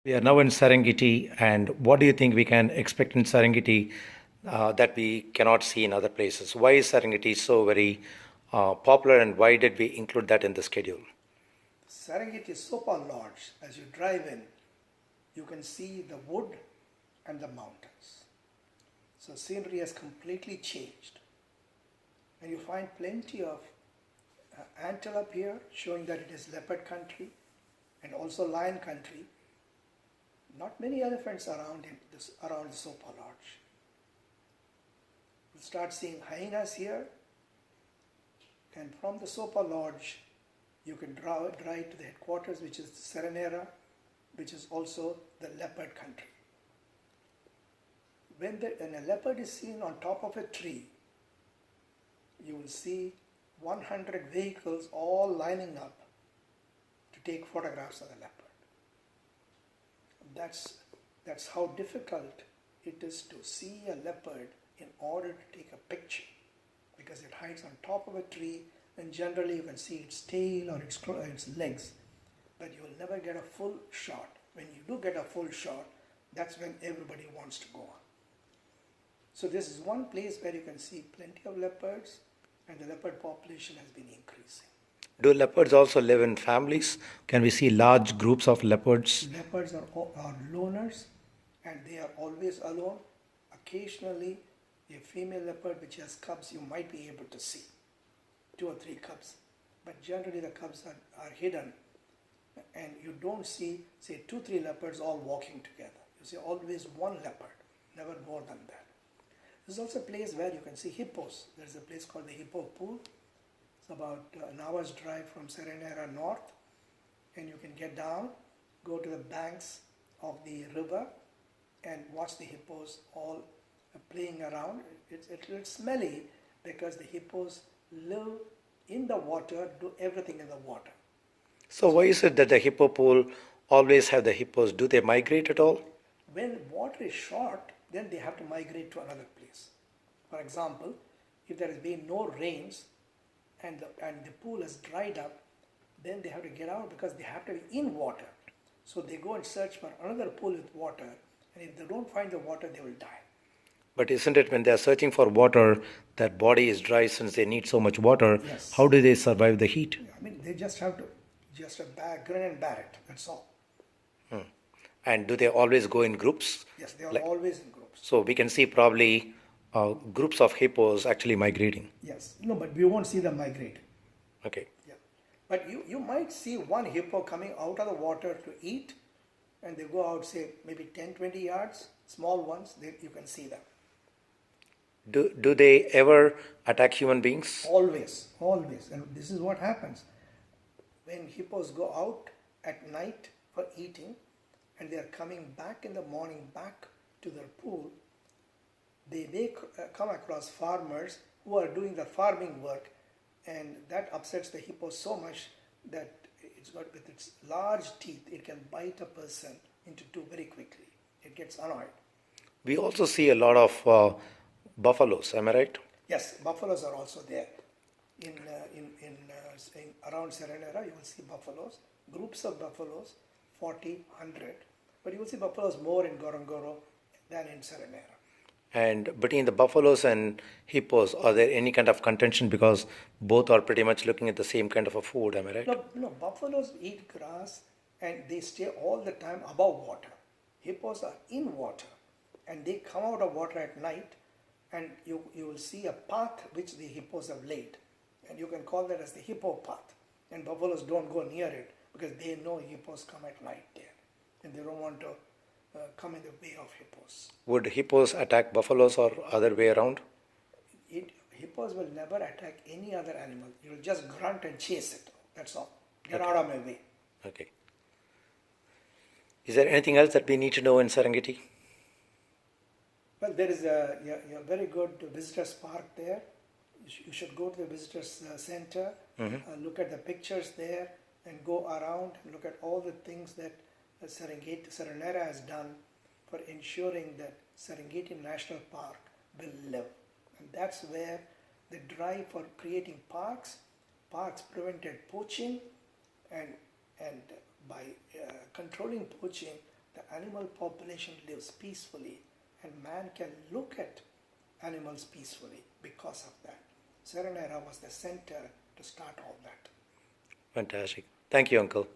We are now in Serengeti, and what do you think we can expect in Serengeti that we cannot see in other places? Why is Serengeti so very popular, and why did we include that in the schedule? Serengeti Super Lodge, as you drive in, you can see the wood and the mountains. So scenery has completely changed. And you find plenty of antelope here, showing that it is leopard country and also lion country. Not many elephants around around the Super Lodge. You'll start seeing hyenas here, and from the Super Lodge, you can drive to the headquarters, which is Serenera, which is also the leopard country. When a leopard is seen on top of a tree, you will see 100 vehicles all lining up to take photographs of the leopard. That's how difficult it is to see a leopard in order to take a picture, because it hides on top of a tree, and generally you can see its tail or its legs, but you will never get a full shot. When you do get a full shot, that's when everybody wants to go on. So this is one place where you can see plenty of leopards, and the leopard population has been increasing. Do leopards also live in families? Can we see large groups of leopards? Leopards are loners, and they are always alone. Occasionally, a female leopard which has cubs you might be able to see, 2 or 3 cubs. But generally the cubs are hidden, and you don't see, say, 2, 3 leopards all walking together. You see always one leopard, never more than that. There's also a place where you can see hippos. There's a place called the Hippo Pool. It's about an hour's drive from Serenera north, and you can get down, go to the banks of the river, and watch the hippos all playing around. It's a little smelly because the hippos live in the water, do everything in the water. So why is it that the hippo pool always have the hippos? Do they migrate at all? When water is short, then they have to migrate to another place. For example, if there has been no rains and the pool has dried up, then they have to get out because they have to be in water. So they go and search for another pool with water, and if they don't find the water, they will die. But isn't it when they are searching for water, their body is dry since they need so much water? Yes. How do they survive the heat? I mean, they just have to grin and bear it. That's all. And do they always go in groups? Yes, they are always in groups. So we can see probably groups of hippos actually migrating. Yes. No, but we won't see them migrate. Okay. Yeah. But you might see one hippo coming out of the water to eat, and they go out, say, maybe 10, 20 yards, small ones, you can see them. Do they ever attack human beings? Always, always. And this is what happens. When hippos go out at night for eating, and they are coming back in the morning back to their pool, they come across farmers who are doing the farming work, and that upsets the hippo so much that with its large teeth, it can bite a person into 2 very quickly. It gets annoyed. We also see a lot of buffaloes, am I right? Yes, buffaloes are also there. In around Serenera, you will see buffaloes, groups of buffaloes, 40, 100. But you will see buffaloes more in Ngorongoro than in Serenera. And between the buffaloes and hippos, are there any kind of contention because both are pretty much looking at the same kind of a food, am I right? No, buffaloes eat grass and they stay all the time above water. Hippos are in water, and they come out of water at night, and you will see a path which the hippos have laid, and you can call that as the hippo path. And buffaloes don't go near it because they know hippos come at night there, and they don't want to come in the way of hippos. Would hippos attack buffaloes or other way around? Hippos will never attack any other animal. You will just grunt and chase it. That's all. Get out of my way. Okay. Is there anything else that we need to know in Serengeti? Well, there is a very good visitors park there. You should go to the visitors center, look at the pictures there, and go around and look at all the things that Serenera has done for ensuring that Serengeti National Park will live. And that's where the drive for creating parks prevented poaching, and by controlling poaching, the animal population lives peacefully and man can look at animals peacefully because of that. Serenera was the center to start all that. Fantastic. Thank you, Uncle.